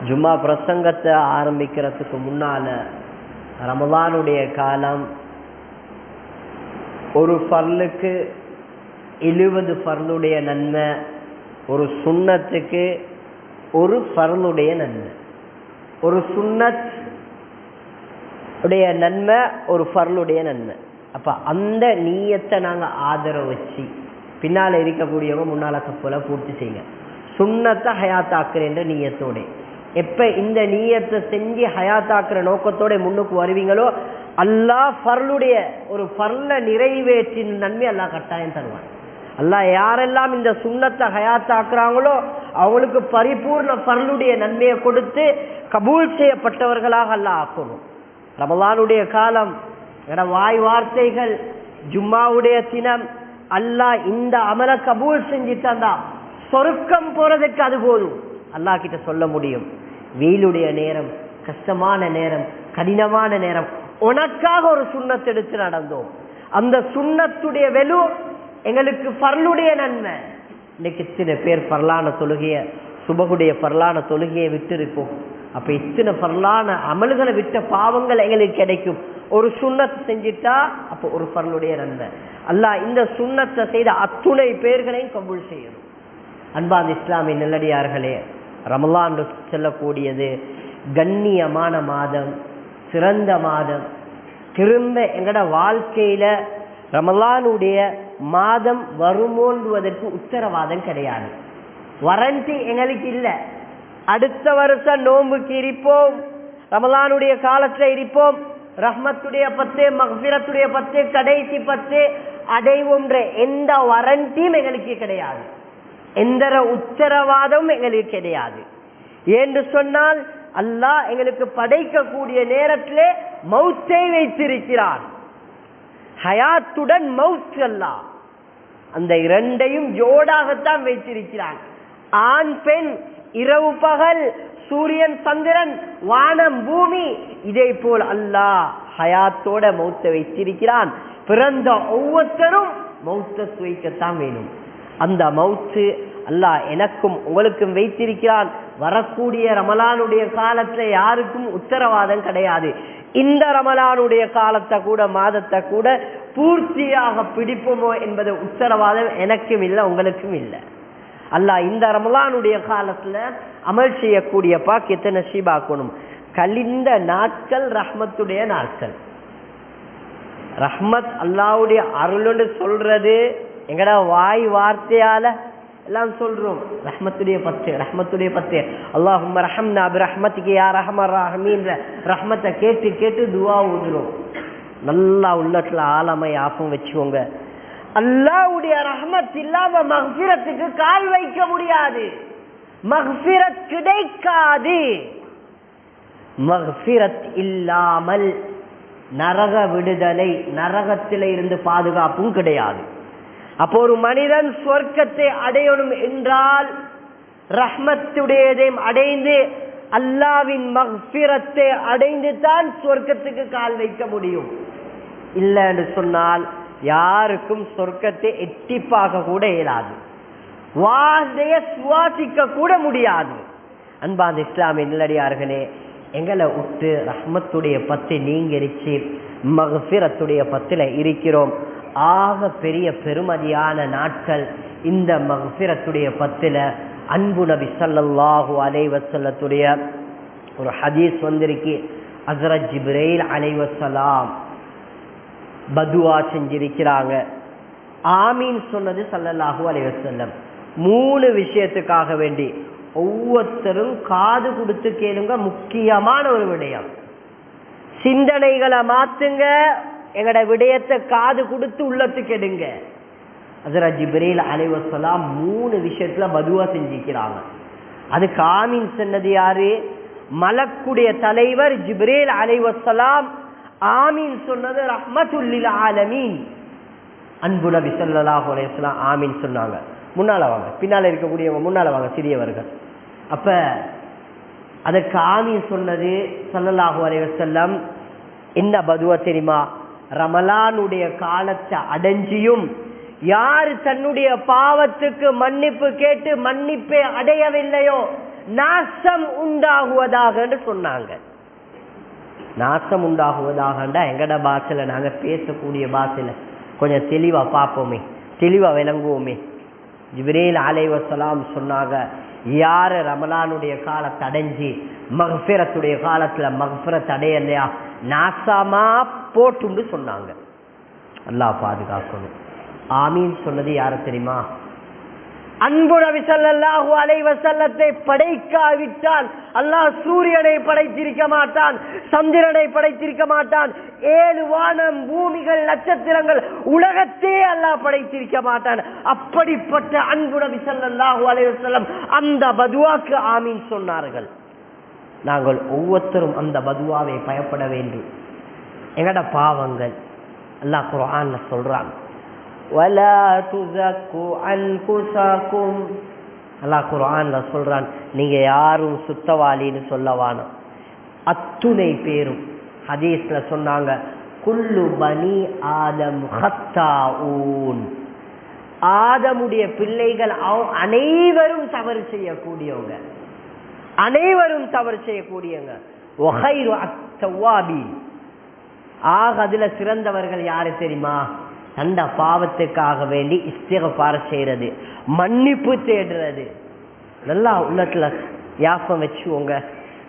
ஜும்மா பிரசங்கத்தை ஆரம்பிக்கிறதுக்கு முன்னால ரமலானுடைய காலம் ஒரு ஃபர்லுக்கு 70 ஃபர்லுடைய நன்மை, ஒரு சுன்னத்துக்கு ஒரு ஃபர்லுடைய நன்மை. ஒரு சுன்னத் உடைய நன்மை, ஒரு ஃபர்லுடைய நன்மை. அப்ப அந்த நீயத்தை நாங்க ஆதரவு வச்சு பின்னால இருக்கக்கூடியவங்க முன்னால தப்புல பூர்த்தி செய்யுங்க. சுன்னத்தை ஹயாத்தாக்குற நீயத்தோட எப்ப இந்த நீயத்தை செஞ்சு ஹயாத்தாக்குற நோக்கத்தோட முன்னுக்கு வருவீங்களோ அல்லாஹ் ஃபர்லுடைய ஒரு ஃபர்ல நிறைவேற்றின் நன்மை அல்லாஹ் கட்டாயம் தருவான். அல்லாஹ் யாரெல்லாம் இந்த சுன்னத்தை ஹயாத்தாக்குறாங்களோ அவங்களுக்கு பரிபூர்ண ஃபர்லுடைய நன்மையை கொடுத்து கபூல் செய்யப்பட்டவர்களாக அல்லாஹ் ஆக்கணும். ரமலானுடைய காலம், வாய் வார்த்தைகள், ஜும்மாவுடைய தினம், அல்லாஹ் இந்த அமல கபூல் செஞ்சு தந்தா சொருக்கம் போறதுக்கு அது போதும். அல்லாஹ் கிட்ட சொல்ல முடியும், வெயிலுடைய நேரம், கஷ்டமான நேரம், கடினமான நேரம், உனக்காக ஒரு சுன்னத் எடுத்து நடந்தோம். அந்த சுன்னத்துடைய வெலு எங்களுக்கு ஃபர்லுடைய நன்மை. இன்னைக்கு இத்தனை பேர் ஃபர்லான தொழுகைய, சுபகுடைய ஃபர்லான தொழுகையை விட்டு இருப்போம். அப்ப இத்தனை ஃபர்லான அமல்களை விட்ட பாவங்கள் எங்களுக்கு கிடைக்கும். ஒரு சுன்னத்தை செஞ்சிட்டா அப்போ ஒரு ஃபர்லுடைய நன்மை. அல்லாஹ் இந்த சுன்னத்தை செய்த அத்துணை பேர்களையும் கபூல் செய்யணும். அன்பார்ந்த இஸ்லாமிய நல்லடியார்களே, ரமலான் செல்லக்கூடியது கண்ணியமான மாதம், சிறந்த மாதம். திரும்ப எங்கட வாழ்க்கையில ரமலானுடைய மாதம் வருமோன்றுவதற்கு உத்தரவாதம் கிடையாது, வாரண்டி எங்களுக்கு இல்லை. அடுத்த வருஷம் நோன்புக்கு இருப்போம், ரமலானுடைய காலத்துல இருப்போம், ரஹ்மத்துடைய 10 மக்ஃபிரத்துடைய 10 கடைசி 10 அடைவோன்ற எந்த வாரண்டியும் எங்களுக்கு கிடையாது, எந்த உத்தரவாதமும் எங்களுக்கு கிடையாது. என்று சொன்னால் அல்லாஹ் எங்களுக்கு படைக்கக்கூடிய நேரத்திலே மௌத்தை வைத்திருக்கிறான். ஹயாத்துடன் மௌத் அல்லாஹ் அந்த இரண்டையும் ஜோடாகத்தான் வைத்திருக்கிறான். ஆண் பெண், இரவு பகல், சூரியன் சந்திரன், வானம் பூமி, இதே போல் அல்லாஹ் ஹயாத்தோட மௌத்தை வைத்திருக்கிறான். பிறந்த ஒவ்வொருத்தரும் மௌத்தை வைக்கத்தான் வேணும். அந்த மௌத்து அல்லாஹ் எனக்கும் உங்களுக்கும் வைத்திருக்கிறான். வரக்கூடிய ரமலானுடைய காலத்துல யாருக்கும் உத்தரவாதம் கிடையாது. இந்த ரமலானுடைய காலத்தை கூட மாதத்தை கூட பூர்த்தியாக பிடிப்போமோ என்பது உத்தரவாதம் எனக்கும் இல்லை, உங்களுக்கும் இல்லை. அல்லாஹ் இந்த ரமலானுடைய காலத்துல அமல் செய்யக்கூடிய பாக்கியத்தை நசீபாக்கணும். கழிந்த நாட்கள் ரஹ்மத்துடைய நாட்கள். ரஹ்மத் அல்லாஹ்வுடைய அருள்னு சொல்றது எங்கட வாய் வார்த்தையால எல்லாம் சொல்றோம். ரஹ்மத்துடைய 10 ரஹ்மத்துடைய 10 அல்லாஹும்ம ரஹம்னா பிரஹ்மத்திகி யா ரஹ்மர் ரஹீம் ரஹ்மத்தை கேட்டு கேட்டு துஆ ஓதுறோம். நல்லா உள்ளத்துல ஆலமை ஆஃபம் வச்சுக்கோங்க. அல்லாஹ்வுடைய ரஹ்மத் இல்லாம மக்ஃபிரத்துக்கு கால் வைக்க முடியாது, மக்ஃபிரத் கிடைக்காது. மக்ஃபிரத் இல்லாமல் நரக விடுதலை, நரகத்தில இருந்து பாதுகாப்பும் கிடையாது. அப்போ ஒரு மனிதன் சொர்க்கத்தை அடையணும் என்றால் ரஹ்மத்துடையதையும் அடைந்து அல்லாவின் மக்ஃபிரத்தை அடைந்து தான் சொர்க்கத்துக்கு கால் வைக்க முடியும். இல்லை என்று சொன்னால் யாருக்கும் சொர்க்கத்தை எட்டிப்பாக கூட இயலாது, வாதைய சுவாசிக்க கூட முடியாது. அன்பார்ந்த இஸ்லாமிய நல்லடியார்களே, எங்களை விட்டு ரஹ்மத்துடைய 10 நீங்கிருச்சு, மக்ஃபிரத்துடைய 10ல இருக்கிறோம். ஆக பெரிய பெருமதியான நாட்கள் இந்த மக்ஃபிரத்துடைய 10ல. அன்பு நபி ஸல்லல்லாஹு அலைஹி வஸல்லத்துடைய ஒரு ஹதீஸ் வந்திருக்கு. ஹஜ்ரத் ஜிப்ரீல் அலைஹிஸ்ஸலாம் பதுவா செஞ்சிருக்கிறாங்க. ஆமீன் சொன்னது ஸல்லல்லாஹு அலைஹி வஸல்லம். 3 விஷயத்துக்காக வேண்டி ஒவ்வொருத்தரும் காது கொடுத்து கேளுங்க. முக்கியமான ஒரு விடயம், சிந்தனைகளை மாத்துங்க, எங்கட விடயத்தை காது கொடுத்து உள்ளத்துக்கு எடுங்க. ஹஜ்ரத் ஜிப்ரீல் அலைஹிஸ்ஸலாம் 3 விஷயத்துல பதுவா செஞ்சிருக்கிறாங்க. அதுக்கு ஆமீன் சொன்னது யாரு? மலக்குடைய தலைவர் ஜிப்ரீல் அலைஹிஸ்ஸலாம். ஆமீன் சொன்னது ரஹ்மத்துல் லில் ஆலமீன். அன்பு நபி ஸல்லல்லாஹு அலைஹி வஸல்லம் ஆமீன் சொன்னாங்க. முன்னால வாங்க, பின்னால இருக்கக்கூடியவங்க முன்னால வாங்க, சிறியவர்கள். அப்ப அதுக்கு ஆமீன் சொன்னது ஸல்லல்லாஹு அலைஹி வஸல்லம் என்ன பதுவா தெரியுமா? ரமலானுடைய காலத்தை அடைஞ்சியும் யார் தன்னுடைய பாவத்துக்கு மன்னிப்பு கேட்டு மன்னிப்பை அடையவில்லையோ, நாசம் உண்டாகுவதாக என்று சொன்னாங்க. நாசம் உண்டாகுவதாக எங்கட பாஷையில நாங்க பேசக்கூடிய பாஷையில கொஞ்சம் தெளிவா பார்ப்போமே, தெளிவா விளங்குவோமே. ஜிப்ரீல் அலைஹிஸ்ஸலாம் சொன்னாங்க, யாரு ரமலானுடைய காலத்தை அடைஞ்சி மக்ஃபிரத்துடைய காலத்துல மக்ஃபிரத் அடையலையா நாசமா போட்டுன்னு சொன்னாங்க. அல்லாஹ் பாதுகாக்கணும். ஆமீன் சொன்னது யாரு தெரியுமா? அன்பு நபி ஸல்லல்லாஹு அலைஹி வஸல்லத்தை படைக்காவிட்டால் அல்லாஹ் சூரியனை படைத்திருக்க மாட்டான், சந்திரனை படைத்திருக்க மாட்டான், 7 வானம் பூமிகள் நட்சத்திரங்கள் உலகத்தே அல்லாஹ் படைத்திருக்க மாட்டான். அப்படிப்பட்ட அன்பு நபி ஸல்லல்லாஹு அலைஹி வஸல்லம் அந்த பதுவாக்கு ஆமீன் சொன்னார்கள். நாங்கள் ஒவ்வொருத்தரும் அந்த பதுவாவை பயப்பட வேண்டும். எங்கட பாவங்கள் அல்லாஹ் குர்ஆன்ல சொல்றான், வலா துஸக்கு அன்ஃபுஸக்கும். அல்லாஹ் குர்ஆன்ல சொல்றான், நீங்க யாரும் சுத்தவாளின்னு சொல்லவானோ. அத்துணை பேரும் ஹதீஸ்ல சொன்னாங்க, குல்லு பனி ஆதம் ஹத்தாஊன். ஆதமுடைய பிள்ளைகள் அனைவரும் தவறு செய்யக்கூடியவங்க, அனைவரும் தவறு செய்யக்கூடியவங்க. வகைரு அத்தவாபி. அதுல சிறந்தவர்கள் யாரு தெரியுமா? அந்த பாவத்துக்காக வேண்டி இஸ்திக்ஃபார் செய்யறது, மன்னிப்பு தேடுறது. நல்லா உள்ளத்துல ஞாபகம் வச்சுக்கோங்க,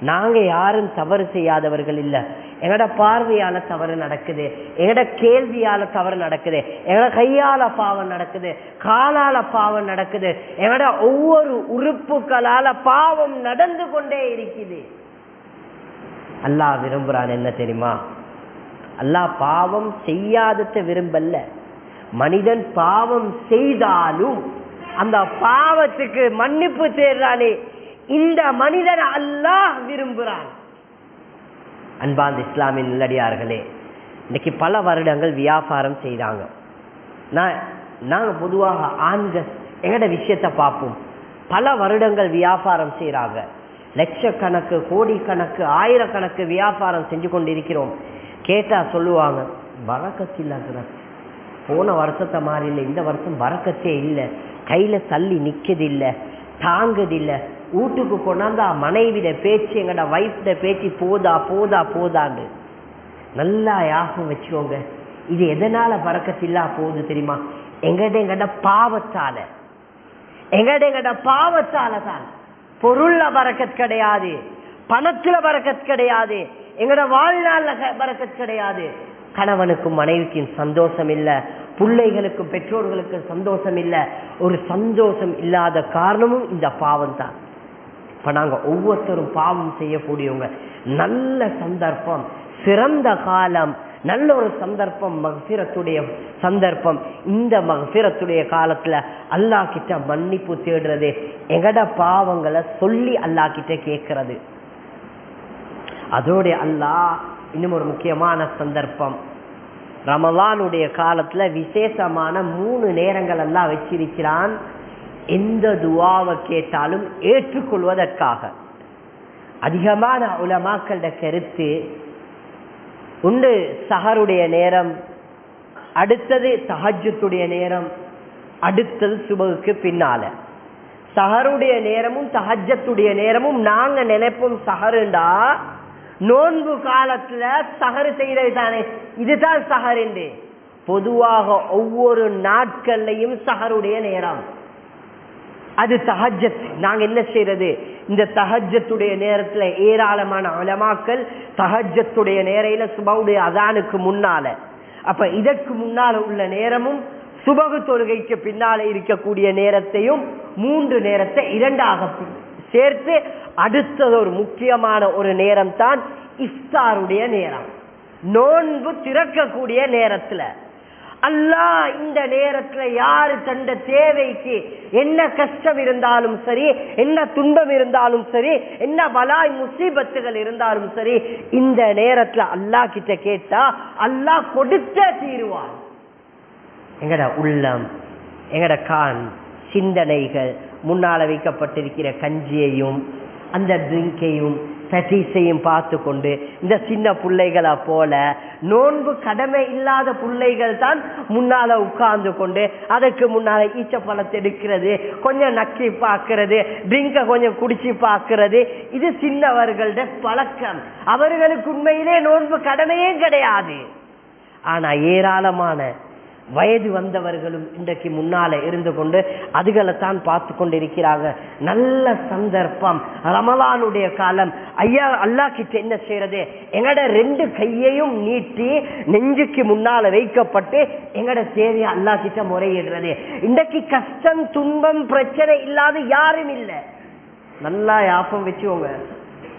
நாங்க யாரும் தவறு செய்யாதவர்கள் இல்ல. எங்கட பார்வையால தவறு நடக்குது, எங்கட கேள்வியால தவறு நடக்குது, எங்கட கையால பாவம் நடக்குது, காலால பாவம் நடக்குது, எங்கட ஒவ்வொரு உறுப்புகளால பாவம் நடந்து கொண்டே இருக்குது. அல்லாஹ் விரும்புறான் என்ன தெரியுமா? அல்லாஹ் பாவம் செய்யாதத விரும்பல்ல. மனிதன் பாவம் செய்தாலும் அந்த பாவத்துக்கு மன்னிப்பு தேடுறானே, இந்த மனிதன் அல்லாஹ் விரும்புறான். அன்பார்ந்த இஸ்லாமின் நல்லடியார்களே, இன்னைக்கு பல வருடங்கள் வியாபாரம் செய்தாங்க. நாங்க பொதுவாக ஆண்கள் எங்கட விஷயத்தை பார்ப்போம். பல வருடங்கள் வியாபாரம் செய்யறாங்க, லட்சக்கணக்கு கோடிக்கணக்கு ஆயிரக்கணக்கு வியாபாரம் செஞ்சு கொண்டிருக்கிறோம். கேட்டா சொல்லுவாங்க, பரக்கத்தில்ல, போன வருஷத்தை மாதிரி இல்லை, இந்த வருஷம் பரக்கத்தே இல்லை, கையில தள்ளி நிக்கது இல்லை, தாங்குது இல்லை. வீட்டுக்கு கொண்டாந்தா மனைவிட பேச்சு, எங்கட வைஃப்ட பேச்சு போதா போதா போதான்னு. நல்லா யாகம் வச்சுக்கோங்க, இது எதனால பரக்கத்தில்லா போகுது தெரியுமா? எங்கட பாவத்தால, எங்கட பாவத்தால தான். பொருள்ல பரக்கத் கிடையாது, பணத்துல பரக்கத் கிடையாது, எங்கட வாழ்நாள்ல பரக்கத் கிடையாது. கணவனுக்கும் மனைவிக்கும் சந்தோஷம் இல்ல, பிள்ளைகளுக்கும் பெற்றோர்களுக்கும் சந்தோஷம் இல்ல. ஒரு சந்தோஷம் இல்லாத காரணமும் இந்த பாவம் தான். இப்ப நாங்க ஒவ்வொருத்தரும் பாவம் செய்யக்கூடியவங்க. நல்ல சந்தர்ப்பம், சிறந்த காலம், நல்ல ஒரு சந்தர்ப்பம், மக்ஃபிரத்துடைய சந்தர்ப்பம். இந்த மக்ஃபிரத்துடைய காலத்துல அல்லாஹ் கிட்ட மன்னிப்பு தேடுறது, எங்கட பாவங்களை சொல்லி அல்லாஹ் கிட்ட கேட்கறது. அதோட அல்லாஹ் இன்னும் ஒரு முக்கியமான சந்தர்ப்பம், ரமலானுடைய காலத்துல விசேஷமான 3 நேரங்கள் எல்லாம் வச்சிருக்கிறான். எந்த துவாவை கேட்டாலும் ஏற்றுக்கொள்வதற்காக. அதிகமான உலமாக்களோட கருத்து உண்டு, சஹருடைய நேரம், அடுத்தது தஹஜ்ஜுடைய நேரம், அடுத்தது சுபஹுக்கு பின்னால. சஹருடைய நேரமும் தஹஜ்ஜுடைய நேரமும் நாங்க நினைப்போம் சஹருண்டா நோன்பு காலத்துல சஹரு செய்யறது தானே, இதுதான் சஹர் என்று. பொதுவாக ஒவ்வொரு நாட்கள்லையும் சஹருடைய நேரம், அது தஹஜ்ஜத். நாங்க என்ன செய்யறது? இந்த தஹஜ்ஜத்துடைய நேரத்துல ஏராளமான உலமாக்கள் தஹஜ்ஜத்துடைய நேரையில சுபஹுடைய அதானுக்கு முன்னால, அப்ப இதற்கு முன்னால உள்ள நேரமும் சுபஹு தொழுகைக்கு பின்னால இருக்கக்கூடிய நேரத்தையும் 3 நேரத்தை 2ஆக சேர்த்து அடுத்தது ஒரு முக்கியமான ஒரு நேரம் தான் இஃப்தாருடைய நேரம், நோன்பு திறக்கக்கூடிய நேரத்துல. அல்லாஹ் இந்த நேரத்துல யாரு தந்த தேவைக்கு என்ன கஷ்டம் இருந்தாலும் சரி, என்ன துன்பம் இருந்தாலும் சரி, என்ன பலாய் முசீபத்துகள் இருந்தாலும் சரி, இந்த நேரத்துல அல்லாஹ் கிட்ட கேட்டா அல்லாஹ் கொடுத்த தீருவான். எங்கட உள்ளம், எங்கட கான், சிந்தனைகள், முன்னால வைக்கப்பட்டிருக்கிற கஞ்சியையும் அந்த ட்ரிங்கையும் சதீசையும் பார்த்து கொண்டு இந்த சின்ன பிள்ளைகளை போல நோன்பு கடமை இல்லாத பிள்ளைகள் தான் முன்னால உட்கார்ந்து கொண்டு அதற்கு முன்னால ஈச்சப்பழத்தை எடுக்கிறது, கொஞ்சம் நக்கி பார்க்கிறது, ட்ரிங்க கொஞ்சம் குடிச்சு பார்க்கிறது. இது சின்னவர்களோட பழக்கம். அவர்களுக்கு உண்மையிலே நோன்பு கடமையே கிடையாது. ஆனா ஏராளமான வயது வந்தவர்களும் இன்றைக்கு முன்னால இருந்து கொண்டு அதுகளைத்தான் பார்த்து கொண்டிருக்கிறாங்க. நல்ல சந்தர்ப்பம், ரமலானுடைய காலம். ஐயா அல்லாஹ் கிட்ட என்ன செய்யறது? எங்கட 2 கையையும் நீட்டி நெஞ்சுக்கு முன்னால வைக்கப்பட்டு எங்கட தேவையை அல்லாஹ் கிட்ட முறையிடுறது. இன்றைக்கு கஷ்டம் துன்பம் பிரச்சனை இல்லாத யாரும் இல்லை. நல்லா யாபம் வச்சுக்கோங்க.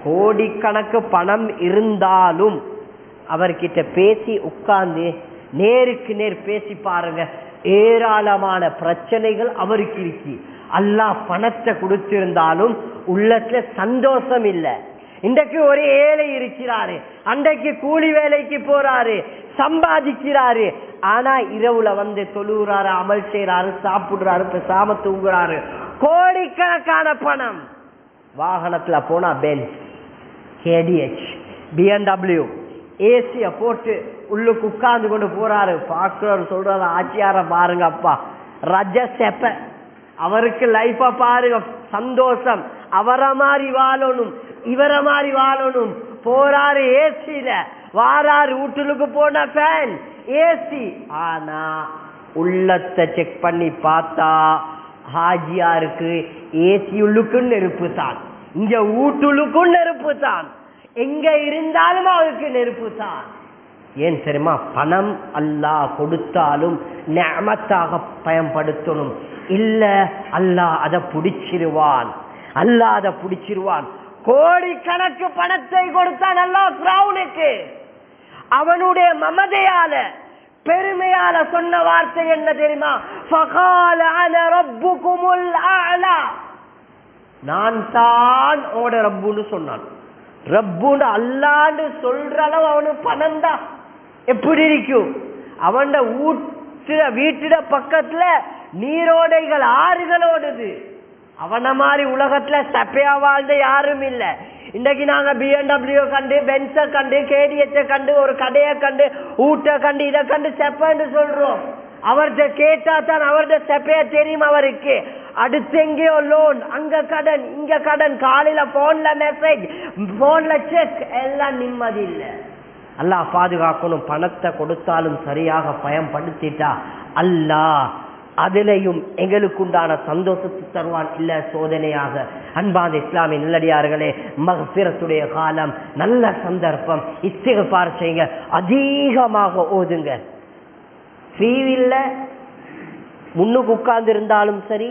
கோடிக்கணக்கு பணம் இருந்தாலும் அவர்கிட்ட பேசி உட்கார்ந்து நேருக்கு நேர் பேசி பாருங்க, ஏராளமான பிரச்சனைகள் அவருக்கு இருக்கு. அல்லாஹ் பணத்தை கொடுத்திருந்தாலும் உள்ளத்துல சந்தோஷம் இல்லை. இன்றைக்கு ஒரு ஏழை இருக்கிறாரு, அன்றைக்கு கூலி வேலைக்கு போறாரு, சம்பாதிக்கிறாரு. ஆனா இரவுல வந்து தொழுகிறாரு, அமல் செய்யறாரு, சாப்பிடுறாரு, பேசாம தூங்குறாரு. கோடிக்கணக்கான பணம். வாகனத்துல போனா பென்ஸ், கேடிஎச், BMW, ஏசிய போட்டு உள்ளுக்கு உட்கார்ந்து கொண்டு போறாரு. பாக்குறாரு, சொல்றாரு, ஆட்சியார பாருங்க அப்பா, ரஜ செப்ப, அவருக்கு லைஃப பாருங்க, சந்தோஷம், அவரை மாதிரி வாழணும், இவரை மாதிரி வாழணும். போறாரு ஏசியில, வாராரு வீட்டுக்கு போன ஃபேன் ஏசி. ஆனா உள்ளத்தை செக் பண்ணி பார்த்தா ஹாஜியாருக்கு ஏசி உள்ளுக்கும் நெருப்பு தான், இங்க வீட்டுக்கும் நெருப்பு தான், எங்க இருந்தாலும் அவருக்கு நெருப்பு தான். ஏன் தெரியுமா? பணம் அல்லாஹ் கொடுத்தாலும் நிஅமத்தாக பயன்படுத்தணும். இல்ல அல்லாஹ் அதை பிடிச்சிருவான், அல்லாஹ் அதை பிடிச்சிருவான். கோடிக்கணக்கு பணத்தை கொடுத்தான் அல்லாஹ் ஃபிரௌனுக்கு. அவனுடைய மமதையால பெருமையால சொன்ன வார்த்தை என்ன தெரியுமா? ஃபகால அன ரப்புகுமுல் அஅலா, நான் தான் ஓட ரப்புன்னு சொன்னான். ரப்புன்னு அல்லான்னு சொல்ற அளவு அவனுக்கு பணம் தான். எப்படி இருக்கும்? அவன் வீட்டுட பக்கத்துல நீரோடைகள் ஆறுகள் ஓடுது. அவன மாதிரி உலகத்துல சப்பையா வாழ்ந்த யாரும் இல்ல. இன்னைக்கு நாங்க BMW கண்டு, பென்ஸ கண்டு, கேடிஎச்ச கண்டு, ஒரு கடையை கண்டு, ஊட்ட கண்டு, இதை கண்டு செப்பன்னு சொல்றோம். அவர்கிட்ட கேட்டா தான் அவர்கிட்ட செப்பையா தெரியும் அவருக்கு. அடுத்து எங்கேயோ லோன், அங்க கடன், இங்க கடன், காலையில போன்ல மெசேஜ், போன்ல செக், எல்லாம் நிம்மதி இல்லை. அல்லாஹ் பாதுகாக்கணும். பணத்தை கொடுத்தாலும் சரியாக பயன்படுத்திட்டா அல்லாஹ் அதிலையும் எங்களுக்குண்டான சந்தோஷத்தை தருவான், இல்ல சோதனையாக. அன்பான இஸ்லாமிய நல்லடியார்களே, மக்ஃபிரத்துடைய காலம், நல்ல சந்தர்ப்பம். இஸ்திக்ஃபார் செய்யுங்க, அதிகமாக ஓதுங்க. ஃப்ரீவில்ல முன்னுக்கு உட்கார்ந்து இருந்தாலும் சரி,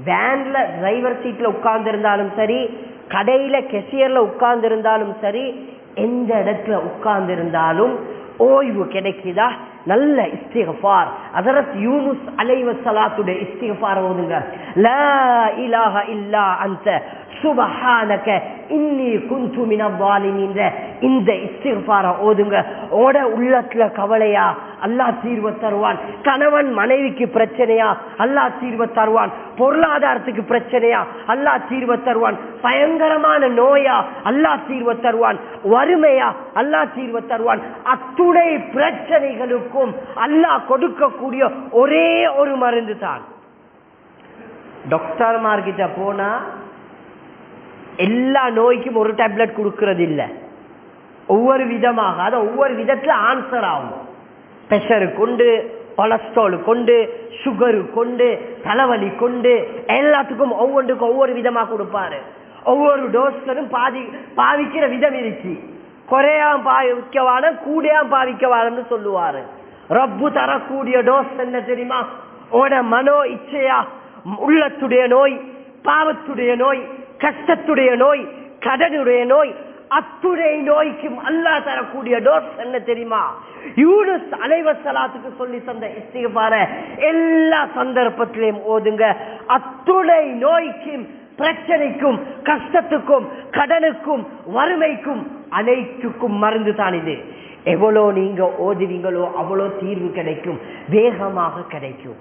வேன்ல டிரைவர் சீட்ல உட்கார்ந்து இருந்தாலும் சரி, கடையில கெசியர்ல உட்கார்ந்து இருந்தாலும் சரி, எந்த இடத்துல உட்கார்ந்து இருந்தாலும் ஓய்வு கிடைக்குதா? நல்ல இஸ்திக்ஃபார். ஹஜ்ரத் யூனுஸ் அலைஹிஸ்ஸலாத்துடைய இஸ்திக்ஃபார் ஓதுங்க. லா இலாஹ இல்லா அன்த சுப்ஹானக இன்னி குன்து மினல் ஸாலிமீன். இந்த இஸ்திக்ஃபார ஓதுங்க. ஓட உள்ளத்துல கவலையா? அல்லாஹ் தீர்வு தருவான். கணவன் மனைவிக்கு பிரச்சனையா? அல்லாஹ் தீர்வு தருவான். பொருளாதாரத்துக்கு பிரச்சனையா? அல்லாஹ் தீர்வு தருவான். பயங்கரமான நோயா? அல்லாஹ் தீர்வு தருவான். வறுமையா? அல்லாஹ் தீர்வு தருவான். அத்துணை பிரச்சனைகளுக்கும் அல்லாஹ் கொடுக்கக்கூடிய ஒரே ஒரு மருந்து தான். டாக்டர்மார்கிட்ட போனா எல்லா நோய்க்கும் ஒரு டேப்லெட் கொடுக்கறது இல்லை, ஒவ்வொரு விதமாக, அதை ஒவ்வொரு விதத்துல ஆன்சர் ஆகும். பிரஷரு கொண்டு, கொலஸ்ட்ரால் கொண்டு, சுகரு கொண்டு, தலைவலி கொண்டு, எல்லாத்துக்கும் ஒவ்வொன்றுக்கும் ஒவ்வொரு விதமா கொடுப்பாரு. ஒவ்வொரு டோஸ்டரும் பாவிக்கிற விதம் இருக்கு. குறையாம பாவிக்கவான, கூடையாம பாவிக்கவானு சொல்லுவாரு. ரப்பு தரக்கூடிய டோஸ் என்ன தெரியுமா? ஓட மனோ இச்சையா, உள்ளத்துடைய நோய், பாவத்துடைய நோய், கஷ்டத்துடைய நோய், கடனுடைய நோய், அத்துணை நோய்க்கும் அல்லாஹ் தரக்கூடிய டோஸ் என்ன தெரியுமா? யூனுஸ் அலைஹிஸ்ஸலாத்துக்கு சொல்லி தந்த இஸ்திக்ஃபார எல்லா சந்தர்ப்பத்திலையும் ஓதுங்க. அத்துணை நோய்க்கும், பிரச்சனைக்கும், கஷ்டத்துக்கும், கடனுக்கும், வறுமைக்கும், அனைத்துக்கும் மருந்து தான் இது. எவ்வளோ நீங்க ஓதுவீங்களோ அவ்வளோ தீர்வு கிடைக்கும், வேகமாக கிடைக்கும்.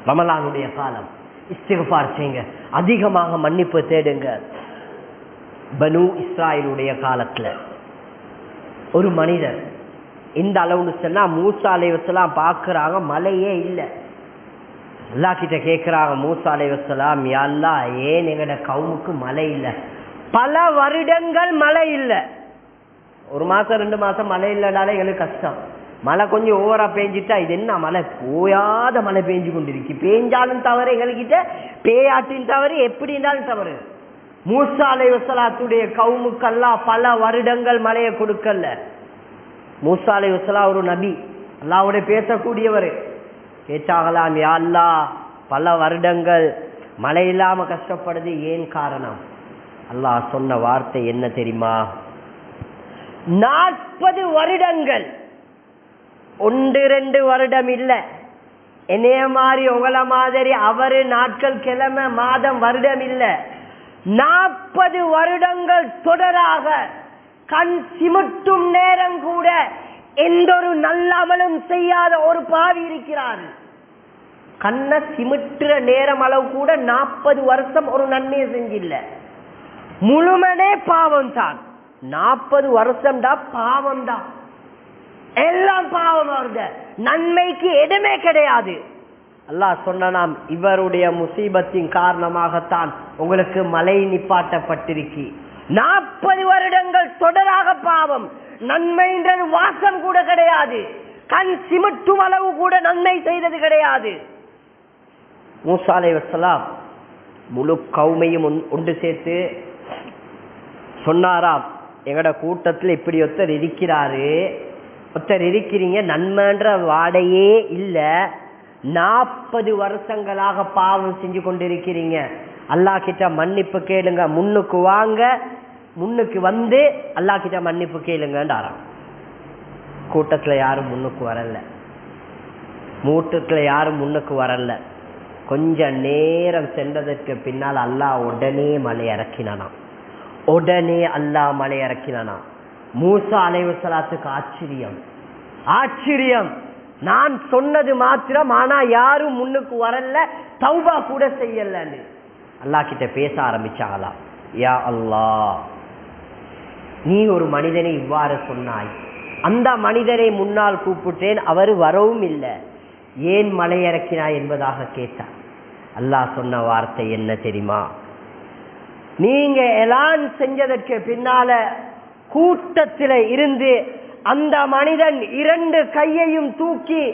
ரமலானுடைய காலம், இஸ்திக்ஃபார் செய்யுங்க, அதிகமாக மன்னிப்பு தேடுங்க. பனு இஸ்ராயிலுடைய காலத்துல ஒரு மனிதர் இந்த அளவுன்னு சொன்னா மூசா அலைஹிஸ்ஸலாம் பார்க்கறாங்க, மழையே இல்லை. அல்லாஹ் கிட்ட கேட்கிறாங்க, மூசா அலைஹிஸ்ஸலாம், யா அல்லாஹ் ஏன் எங்கட கவுமுக்கு மழை இல்லை? பல வருடங்கள் மழை இல்லை. 1 மாசம் 2 மாசம் மழை இல்லைனாலே எங்களுக்கு கஷ்டம். மழை கொஞ்சம் ஓவரா பெஞ்சிட்டா இது என்ன மழை, போயாத மழை பெஞ்சு கொண்டிருக்கு. பேஞ்சாலும் தவறு எங்ககிட்ட, பேயாட்டின் தவறு, எப்படி இருந்தாலும் தவறு. மூசா அலைஹிஸ்ஸலாத்துடைய கவுமுக்கு அல்லாஹ் பல வருடங்கள் மழையை கொடுக்கல. மூசா அலைஹிஸ்ஸலாம் ஒரு நபி, அல்லாஹ்வோட பேசக்கூடியவர். கேட்டாங்களாம், யா அல்லாஹ் பல வருடங்கள் மழை இல்லாம கஷ்டப்படுது, ஏன் காரணம்? அல்லாஹ் சொன்ன வார்த்தை என்ன தெரியுமா? 40 வருடங்கள், 1-2 வருடம் இல்ல. என்னைய மாதிரி உங்கள மாதிரி அவரு நாட்கள், கிழமை, மாதம், வருடம் இல்ல. 40 வருடங்கள் தொடராக கண் சிமிட்டும் நேரம் கூட எந்த ஒரு நல்ல அமலும் செய்யாத ஒரு பாவி இருக்கிறார். கண்ணை சிமிட்டுற நேரம் அளவு கூட 40 வருஷம் ஒரு நன்மையை செஞ்சில்ல. முழுமனே பாவம் தான். 40 வருஷம் தான் பாவம் தான், எல்லாம் பாவம் வருது, நன்மைக்கு இடமே கிடையாது. அல்லாஹ் சொன்னாம், இவருடைய முசீபத்தின் காரணமாகத்தான் உங்களுக்கு மழை நிப்பாட்டப்பட்டிருக்கு. 40 வருடங்கள் தொடராக பாவம், நன்மைன்றது வாசம் கூட கிடையாது, கண் சிமிட்டும் அளவு கூட நன்மை செய்தது கிடையாது. மூசா அலைஹிஸ்ஸலாம் முழு கௌமையும் ஒன்று சேர்த்து சொன்னாராம், எங்கட கூட்டத்தில் இப்படி ஒருத்தர் இருக்கிறாரு, ஒருத்தர் இருக்கிறீங்க, நன்மைன்ற வாடையே இல்ல, 40 வருஷங்களாக பாவம் செஞ்சு கொண்டிருக்கிறீங்க, அல்லாஹ் கிட்ட மன்னிப்பு கேளுங்க, முன்னுக்கு வாங்க, முன்னுக்கு வந்து அல்லாஹ் கிட்ட மன்னிப்பு கேளுங்கன்றாராம். கூட்டத்துல யாரும் முன்னுக்கு வரல, மூட்டத்துல யாரும் முன்னுக்கு வரல. கொஞ்ச நேரம் சென்றதற்கு பின்னால் அல்லாஹ் உடனே மழை இறக்கினானாம். உடனே அல்லாஹ் மழை இறக்கினானாம். மூசா அலைஹிஸ்ஸலாத்துக்கு ஆச்சரியம், ஆச்சரியம். நான் சொன்னது மாத்திரம், ஆனா யாரும் முன்னுக்கு வரல, தௌபா கூட செய்யலன்னு அல்லாஹ் கிட்ட பேச ஆரம்பிச்சாங்களாம். யா அல்லாஹ், நீ ஒரு மனிதனை இவ்வாறு சொன்னாய், அந்த மனிதரை முன்னால் கூப்பிட்டேன், அவர் வரவும் இல்லை, ஏன் மலை இறக்கினாய் என்பதாக கேட்டார். அல்லாஹ் சொன்ன வார்த்தை என்ன தெரியுமா? நீங்க எலான் செஞ்சதற்கு பின்னால கூட்டத்தில் இருந்து அந்த மனிதன் 2 கையையும் தூக்கி,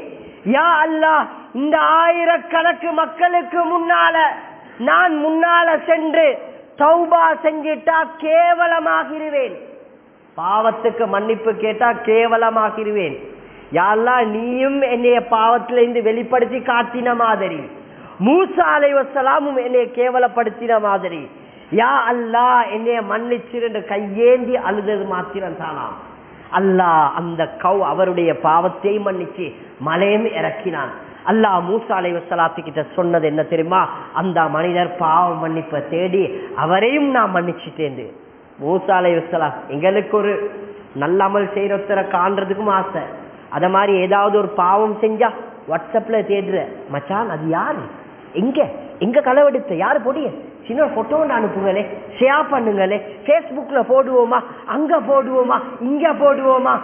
யா அல்லாஹ், இந்த 1000கணக்கு மக்களுக்கு முன்னால நான் முன்னால சென்று தௌபா செஞ்சிட்டா கேவலமாகிருவேன், பாவத்துக்கு மன்னிப்பு கேட்டா கேவலமாகிருவேன். யா அல்லாஹ், நீயும் என்னைய பாவத்திலிருந்து வெளிப்படுத்தி காட்டின மாதிரி, மூசா அலைஹிஸ்ஸலாமும் என்னைய கேவலப்படுத்தின மாதிரி, யா அல்லாஹ் என்னைய மன்னிச்சிருந்து கையேந்தி அழுதது மாத்திரம் தானாம். அல்லாஹ் அந்த அவருடைய பாவத்தை மன்னிச்சு மலையும் இறக்கினான். அல்லாஹ் மூசா அலைஹிஸ்ஸலாத்து கிட்ட சொன்னது என்ன தெரியுமா? அந்த மனிதர் பாவ மன்னிப்பை தேடி அவரையும் நான் மன்னிச்சுட்டேன். மூசா அலைஹிஸ்ஸலாம் எங்களுக்கு ஒரு நல்ல அமல் செய்யறத காண்றதுக்கும் ஆசை. அத மாதிரி ஏதாவது ஒரு பாவம் செஞ்சா வாட்ஸ்அப்ல தேடுற, மச்சான் அது யாரு, எங்க எங்க களவெடுத்த யாரு, பொடிய சின்ன போட்டோ அனுப்புங்களே, ஷேர் பண்ணுங்களே, பேஸ்புக்ல போடுவோமா, அங்க போடுவோமா, இங்க போடுவோமா.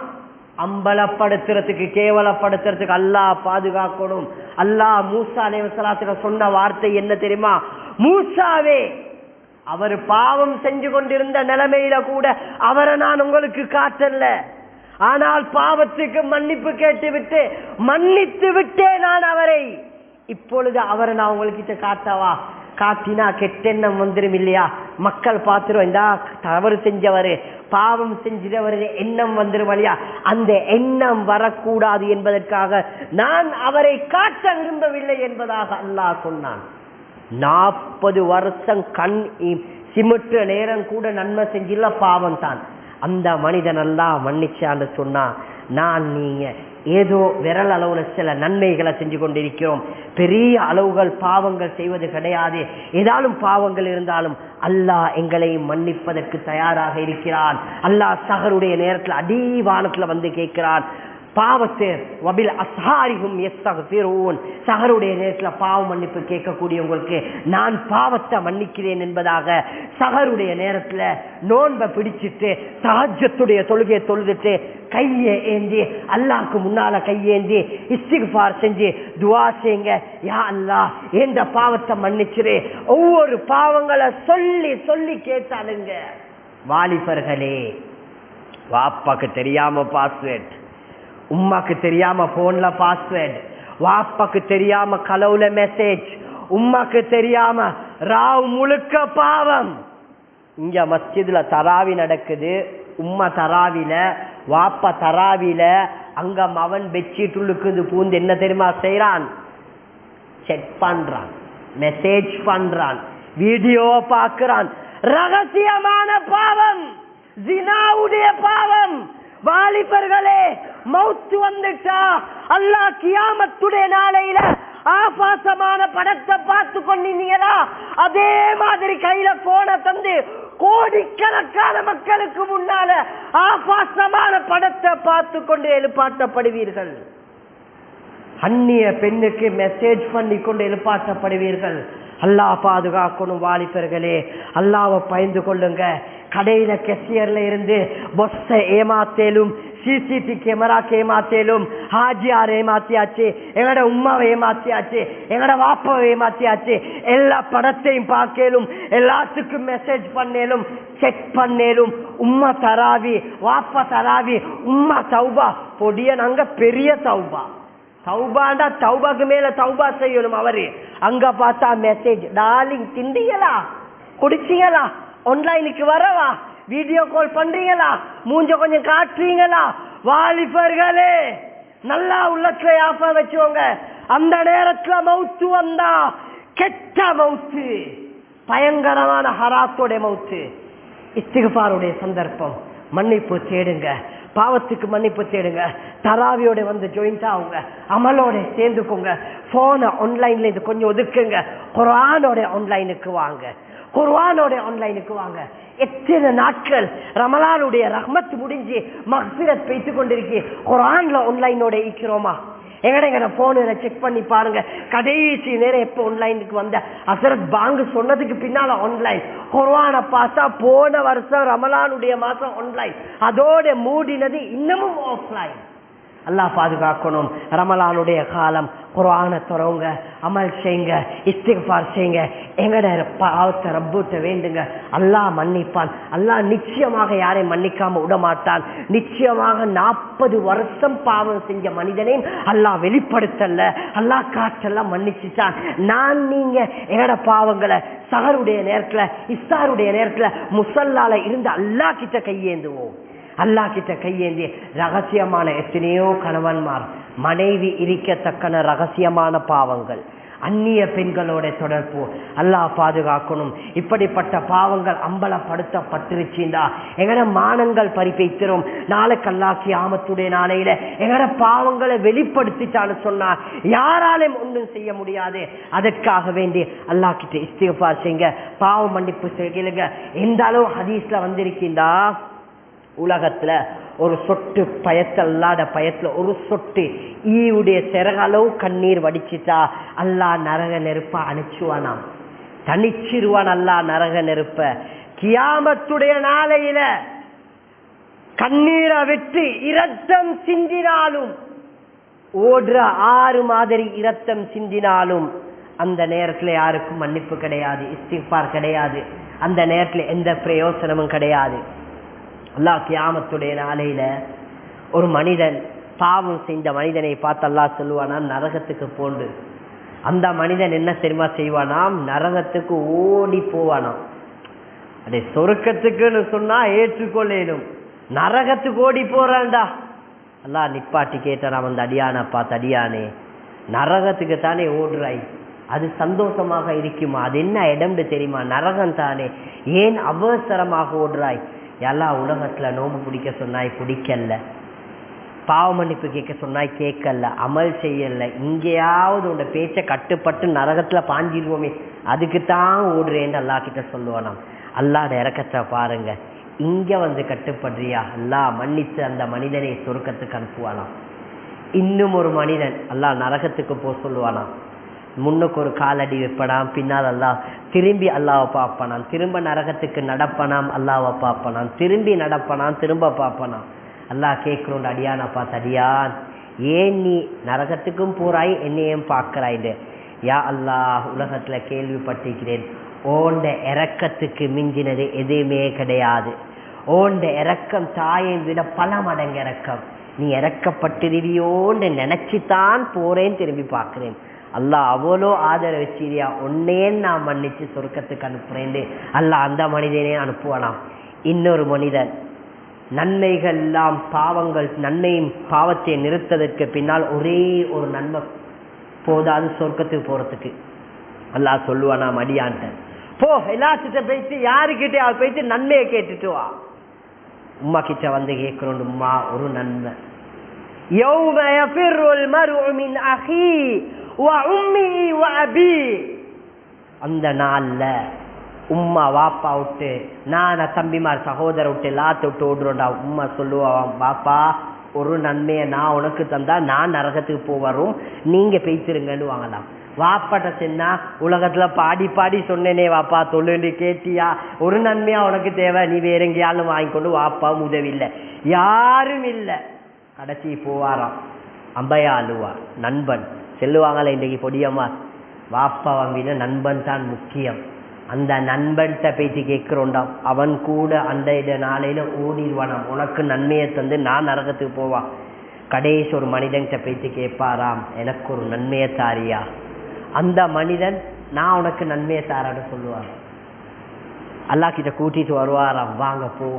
அம்பலப்படுத்துறதுக்கு, கேவலப்படுத்துறதுக்கு அல்லாஹ் பாதுகாக்கணும். அல்லாஹ் மூசா அலைஹிஸ்ஸலாத்துக்கு சொன்ன வார்த்தை என்ன தெரியுமா? மூசாவே, அவர் பாவம் செஞ்சு கொண்டிருந்த நிலைமையில கூட அவரை நான் உங்களுக்கு காட்டல, ஆனால் பாவத்துக்கு மன்னிப்பு கேட்டு விட்டு மன்னித்து விட்டே நான் அவரை. இப்பொழுது அவரை நான் உங்ககிட்ட காட்டவா? காட்டினா கெட்டெண்ணம் வந்துடும் இல்லையா? மக்கள் பார்த்துரும், இந்த தவறு செஞ்சவரு, பாவம் செஞ்சவர் எண்ணம் வந்துடும் இல்லையா? அந்த எண்ணம் வரக்கூடாது என்பதற்காக நான் அவரை காட்ட விரும்பவில்லை என்பதாக அல்லாஹ் சொன்னான். 40 வருஷம் கண் சிமிட்டு நேரம் கூட நன்மை செஞ்சில்ல, பாவம் தான். அந்த மனிதன் எல்லாம் மன்னிச்சான்னு சொன்னா, நான் நீங்க ஏதோ விரல் அளவுல சில நன்மைகளை செஞ்சு கொண்டிருக்கிறோம், பெரிய அளவுகள் பாவங்கள் செய்வது கிடையாது. ஏதாலும் பாவங்கள் இருந்தாலும் அல்லாஹ் எங்களை மன்னிப்பதற்கு தயாராக இருக்கிறான். அல்லாஹ் சஹருடைய நேரத்தில் அடிவானத்துல வந்து கேட்கிறான், பாவத்தை வபில் அஸ்ஹாரிஹும் யஸ்தக்ஃபிரூன், சஹருடைய நேரத்தில் பாவ மன்னிப்பு கேட்கக்கூடியவங்களுக்கு நான் பாவத்தை மன்னிக்கிறேன் என்பதாக சஹருடைய நேரத்தில் நோன்பை பிடிச்சிட்டு தஹஜ்ஜுடைய தொழுகையை தொழுதுட்டு கையை ஏந்தி அல்லாஹ்க்கு முன்னால கையேந்தி இஸ்திக்ஃபார் செஞ்சு துஆ செய்யுங்க. யா அல்லாஹ் எந்த பாவத்தை மன்னிச்சிரு. ஒவ்வொரு பாவங்களை சொல்லி சொல்லி கேட்டாலுங்க. வாலிபர்களே, வாப்பாக்கு தெரியாம பாஸ்வேர்ட், உம்மாக்கு தெரியாம போன்ல பாஸ்வேர்ட், வாப்பாக்கு தெரியாம கலவுல மெசேஜ், உம்மாக்கு தெரியாம ராவ் முழுக்க பாவம். இங்க மஸ்ஜித்ல தராவி நடக்குது, உம்மா தராவில, வாப்பா தராவில, அங்க மவன் பெட்ஷீட் உள்ளுக்கு பூந்து என்ன தெரியுமா செய்யறான்? செக் பண்றான், மெசேஜ் பண்றான், வீடியோ பார்க்கிறான். ரகசியமான பாவம், ஜினாவுடைய பாவம். வாலிபர்களே, மௌத்து வந்துட்டா அல்லாஹ் கியாமத்துடைய நாளையில ஆபாசமான படத்தை பார்த்து கொண்டீங்களா, அதே மாதிரி கையில போன தந்து கோடிக்கணக்கான மக்களுக்கு முன்னால ஆபாசமான படத்தை பார்த்து கொண்டு எழுப்பாட்டப்படுவீர்கள். அந்நிய பெண்ணுக்கு மெசேஜ் பண்ணி கொண்டு எழுப்பாட்டப்படுவீர்கள். அல்லாஹ் பாதுகாக்கணும். வாலிபர்களே, அல்லாஹ்வை பயந்து கொள்ளுங்க. கடையில கெசியர்ல இருந்து பொஸ்ஸை ஏமாத்தேலும், சிசிடி கேமராக்கு ஏமாத்தேலும், ஹாஜியார் ஏமாத்தியாச்சு, எங்கட உம்மாவை ஏமாத்தியாச்சு, எங்கட வாப்பாவை ஏமாத்தியாச்சு. எல்லா படத்தையும் பார்க்கலும், எல்லாத்துக்கும் மெசேஜ் பண்ணேலும், செக் பண்ணேலும். உம்மா தராவி, வாப்பா தராவி, உம்மா தௌபா பொடிய நாங்க பெரிய தௌபா. தௌபாண்டா தௌபாக்கு மேல தௌபா செய்யணும். அவரு அங்க பார்த்தா மெசேஜ், டார்லிங் திண்டீங்களா, குடிச்சீங்களா, ஆன்லைனுக்கு வரவா, வீடியோ கால் பண்றீங்களா, மூஞ்ச கொஞ்சம் காட்டுறீங்களா. வாலிபர்களே, நல்லா உள்ளத்துல யாப்பா வச்சுவோங்க. அந்த நேரத்துல மௌத்து வந்தா கெட்ட மௌத்து, பயங்கரமான ஹராத்தோட மௌத்து. இஸ்திக்ஃபாருடைய சந்தர்ப்பம், மன்னிப்பு தேடுங்க, பாவத்துக்கு மன்னிப்பு தேடுங்க. தராவியோட வந்து ஜாயிண்ட் ஆகுங்க, அமலோட சேர்ந்துக்கோங்க. போன ஆன்லைன்ல இது கொஞ்சம் ஒதுக்குங்க. குர்ஆனோட ஆன்லைனுக்கு வாங்க, குர்ஆனோட ஆன்லைனுக்கு வாங்க. எத்தனை நாட்கள் ரமலானுடைய ரஹ்மத் முடிஞ்சு மக்ஃபிரத் பெய்து கொண்டிருக்கு, குர்ஆன்ல ஆன்லைனோட இருக்கிறோமா? எங்கட போன செக் பண்ணி பாருங்க. கடைசி நேரம் எப்ப ஆன்லைனுக்கு வந்த அசரத் பாங்கு சொன்னதுக்கு பின்னால ஆன்லைன். குர்ஆனை பார்த்தா போன வருஷம் ரமலானுடைய மாசம் ஆன்லைன், அதோட மூடினது இன்னமும் ஆஃப்லைன். அல்லாஹ் பாதுகாக்கணும். ரமலானுடைய காலம், குர்ஆனை தொறவுங்க, அமல் செய்யுங்க, இஸ்திக்ஃபார் செய்யுங்க. எங்கட பாவத்தை ரப்புட்ட வேண்டுங்க, அல்லாஹ் மன்னிப்பான். அல்லாஹ் நிச்சயமாக யாரையும் மன்னிக்காம விட மாட்டான். நிச்சயமாக 40 வருஷம் பாவம் செஞ்ச மனிதனையும் அல்லாஹ் வெளிப்படுத்தல, அல்லாஹ் காற்றெல்லாம் மன்னிச்சுட்டான். நான் நீங்க எங்கட பாவங்களை சஹருடைய நேரத்துல, இஃப்தாருடைய நேரத்துல முஸல்லால இருந்து அல்லாஹ் கிட்ட கையேந்துவோம். அல்லாஹ் கிட்ட கையேந்தி ரகசியமான எத்தனையோ கணவன்மார் மனைவி இருக்கத்தக்கன ரகசியமான பாவங்கள், அந்நிய பெண்களோட தொடர்பு, அல்லாஹ் பாதுகாக்கணும். இப்படிப்பட்ட பாவங்கள் அம்பலப்படுத்தப்பட்டிருச்சுண்டா எங்கட மானங்கள் பறிப்பைத்திரும். நாளைக்கு அல்லாஹ் கியாமத்துடைய நாளையில எங்கட பாவங்களை வெளிப்படுத்திட்டான்னு சொன்னா யாராலும் ஒன்றும் செய்ய முடியாது. அதற்காக வேண்டி அல்லாஹ் கிட்ட இஸ்திக்ஃபார் செய்யுங்க, பாவ மன்னிப்பு செய்யுங்க. எந்த அளவு ஹதீஸ்ல வந்திருக்கின்றா, உலகத்துல ஒரு சொட்டு பயத்தல்லாத பயத்துல ஒரு சொட்டு ஈவுடைய சிறகளவு கண்ணீர் வடிச்சிட்டா அல்லாஹ் நரக நெருப்ப அணைச்சுவானாம், தனிச்சிருவான் அல்லாஹ் நரக நெருப்ப. கியாமத்துடைய நாளையில கண்ணீரை விட்டு இரத்தம் சிந்தினாலும், ஓடுற ஆறு மாதிரி இரத்தம் சிந்தினாலும் அந்த நேரத்துல யாருக்கும் மன்னிப்பு கிடையாது, இஸ்திக்ஃபார் கிடையாது. அந்த நேரத்துல எந்த பிரயோசனமும் கிடையாது. அல்லாஹ் கியாமத்துடைய நாளையில ஒரு மனிதன் பாவம் செஞ்ச மனிதனை பார்த்து அல்லாஹ் சொல்லுவானா நரகத்துக்கு போண்டு. அந்த மனிதன் என்ன தெரியுமா செய்வானாம், நரகத்துக்கு ஓடி போவானாம். அதே சொர்க்கத்துக்குன்னு சொன்னா ஏற்றுக்கொள்ளேனும், நரகத்துக்கு ஓடி போறான்டா. அல்லாஹ் நிப்பாட்டி கேட்டாராம் அந்த அடியானை பார்த்து, அடியானே நரகத்துக்கு தானே ஓடுறாய், அது சந்தோஷமாக இருக்குமா? அது என்ன இடம்னு தெரியுமா? நரகம் தானே, ஏன் அவசரமாக ஓடுறாய்? எல்லாம் உலகத்துல நோம்பு பிடிக்க சொன்னாய் பிடிக்கல, பாவ மன்னிப்பு கேட்க சொன்னாய் கேட்கல, அமல் செய்யல, இங்கேயாவது உன்னோட பேச்சை கட்டுப்பட்டு நரகத்துல பாஞ்சிருவோமே, அதுக்குத்தான் ஓடுறேன்னு அல்லா கிட்ட சொல்லுவானாம். அல்லாட இறக்கத்தை பாருங்க, இங்க வந்து கட்டுப்படுறியா, அல்லாஹ் மன்னித்து அந்த மனிதனை சொர்க்கத்துக்கு அனுப்புவானாம். இன்னும் ஒரு மனிதன் அல்லாஹ் நரகத்துக்கு போக சொல்லுவானா, முன்னுக்கு ஒரு காலடி வைப்பனாம், பின்னால் அல்லாஹ் திரும்பி அல்லாவை பார்ப்பனான், திரும்ப நரகத்துக்கு நடப்பனாம், அல்லாவை பார்ப்பனான், திரும்பி நடப்பனான், திரும்ப பார்ப்பனான். அல்லாஹ் கேட்கிறோம், அடியானா பார்த்து, அடியான் ஏன் நீ நரகத்துக்கும் போறாய், என்னையும் பார்க்கிறாய்? யா அல்லாஹ், உலகத்துல கேள்விப்பட்டிருக்கிறேன், ஓண்ட இரக்கத்துக்கு மிஞ்சினது எதுவுமே கிடையாது. ஓண்ட இரக்கம் தாயை விட பல மடங்கு இரக்கம். நீ இறக்கப்பட்டிருவியோன்னு நினைச்சுதான் போறேன், திரும்பி பார்க்கிறேன். அல்லாஹ் அவ்வளோ ஆதரவு வச்சிரியா, உன்னையே நான் மன்னிச்சு சொர்க்கத்துக்கு அனுப்புறேன். அல்லாஹ் அந்த மனிதனே அனுப்புவானாம். இன்னொரு மனிதன் நன்மைகள் எல்லாம் பாவங்கள், நன்மையும் பாவத்தை நிறுத்ததற்கு பின்னால் ஒரே ஒரு நன்மை போதாது சொர்க்கத்துக்கு போறதுக்கு. அல்லாஹ் சொல்லுவானாம், அடியான்ட்ட போ, எல்லாத்திட்ட போயிட்டு யாருக்கிட்டே போயிட்டு நன்மையை கேட்டுட்டு வா. உம்மா கிட்ட வந்து கேட்கிறோம், உம்மா ஒரு நன்மை. யௌம யஃபிருல் மர்உ மின் அஹீ வ உம்மி வ அபீ. அந்த நாள்ல உம்மா வாப்பா விட்டு, நான் தம்பிமார் சகோதர விட்டு எல்லாத்த விட்டு ஓடுறோண்டா. உம்மா சொல்லுவான், பாப்பா ஒரு நன்மையை நான் உனக்கு தந்தா நான் நரகத்துக்கு போவரும், நீங்க பேசிருங்கன்னு வாங்கலாம். வாப்பாட்ட சொன்னா, உலகத்துல பாடி பாடி சொன்னேனே வாப்பா, தொழுண்டு கேட்டியா, ஒரு நன்மையா உனக்கு தேவை, நீ வேற எங்கேயாலும் வாங்கிக்கொண்டு வாப்பா உதவி இல்லை, யாரும் இல்லை. கடைசி போவாராம், அம்பையா அழுவார், நண்பன் செல்லுவாங்களே இன்றைக்கு பொடியம்மா, வாப்பா வாங்கின நண்பன் தான் முக்கியம். அந்த நண்பன்கிட்ட பேசி கேட்கிறோண்டாம், அவன் கூட அந்த நாளையில ஓடிடுவானாம், உனக்கு நன்மையை தந்து நான் நரகத்துக்கு போவான். கடைசி ஒரு மனிதன்கிட்ட பேசி கேட்பாராம், எனக்கு ஒரு நன்மையை தாரியா. அந்த மனிதன், நான் உனக்கு நன்மையை தாரான்னு சொல்லுவார். அல்லா கிட்ட கூட்டிட்டு வருவாராம், வாங்க போ.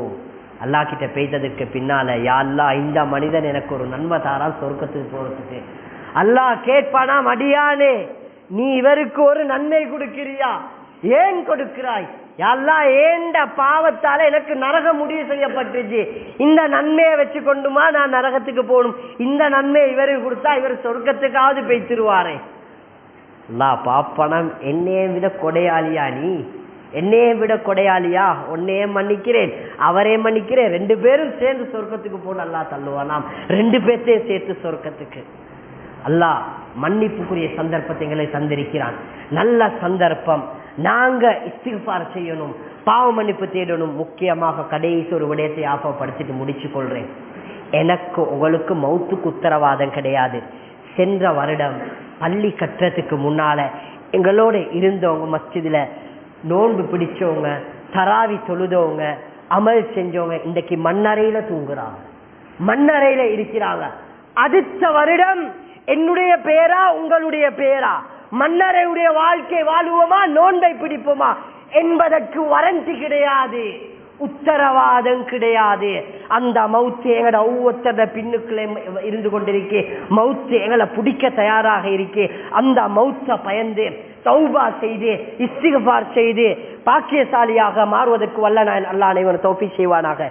அல்லா கிட்ட பேய்த்ததுக்கு பின்னால, யா அல்லாஹ் இந்த மனிதன் எனக்கு ஒரு நன்மை தாரான் சொர்க்கத்துக்கு போறதுக்கு. அல்லாஹ் கேட்பானாம், அடியானே நீ இவருக்கு ஒரு நன்மை கொடுக்கிறியா, ஏன் கொடுக்கிறாய்? யா அல்லாஹ் ஏண்ட பாவத்தால எனக்கு நரகம் முடிவு செய்யப்பட்டுச்சு, இந்த நன்மையை வச்சு கொண்டுமா நான் நரகத்துக்கு போகணும், இந்த நன்மையை இவருக்கு கொடுத்தா இவர் சொர்க்கத்துக்காவது பேய்த்திருவாரே. அல்லா பாப்பனம், என்னையே விட கொடையாளியா நீ, என்னையே விட கொடையாளியா, உன்னையே மன்னிக்கிறேன் அவரே மன்னிக்கிறேன், ரெண்டு பேரும் சேர்ந்து சொர்க்கத்துக்கு போன அல்லா தள்ளுவானாம், ரெண்டு பேர்த்தையும் சேர்த்து சொர்க்கத்துக்கு. அல்லாஹ் மன்னிப்புக்குரிய சந்தர்ப்பத்தை எங்களை தந்திருக்கிறான். நல்ல சந்தர்ப்பம், நாங்க இஸ்திக்ஃபார் செய்யணும், பாவ மன்னிப்பு தேடணும். முக்கியமாக கடைசி ஒரு விடயத்தை ஆஃபப்படுத்திட்டு முடிச்சு கொள்றேன். எனக்கு உங்களுக்கு மௌத்துக்கு உத்தரவாதம் கிடையாது. சென்ற வருடம் பள்ளி கட்டுறதுக்கு முன்னால எங்களோட இருந்தவங்க, மஸ்ஜிதுல நோன்பு பிடிச்சவங்க, தராவி தொழுதவங்க, அமல் செஞ்சவங்க இன்றைக்கு மண்ணறையில தூங்குறாங்க, மண்ணறையில இருக்கிறாங்க. அடுத்த வருடம் என்னுடைய பேரா உங்களுடைய பேரா, மன்னரையுடைய வாழ்க்கை வாழுவோமா நோன்பை பிடிப்போமா என்பதற்கு வாரண்டி கிடையாது, உத்தரவாதம் கிடையாது. அந்த மௌத்து எங்கட ஒவ்வொருத்தர பின்னுக்குள்ளே இருந்து கொண்டிருக்கே, மௌத்து எங்களை பிடிக்க தயாராக இருக்கே. அந்த மௌத்த பயந்து தௌபா செய்து இஸ்திக்ஃபார் செய்து பாக்கியசாலியாக மாறுவதற்கு வல்ல அல்லாஹ் அனைவரும் தௌஃபீக் செய்வானாக.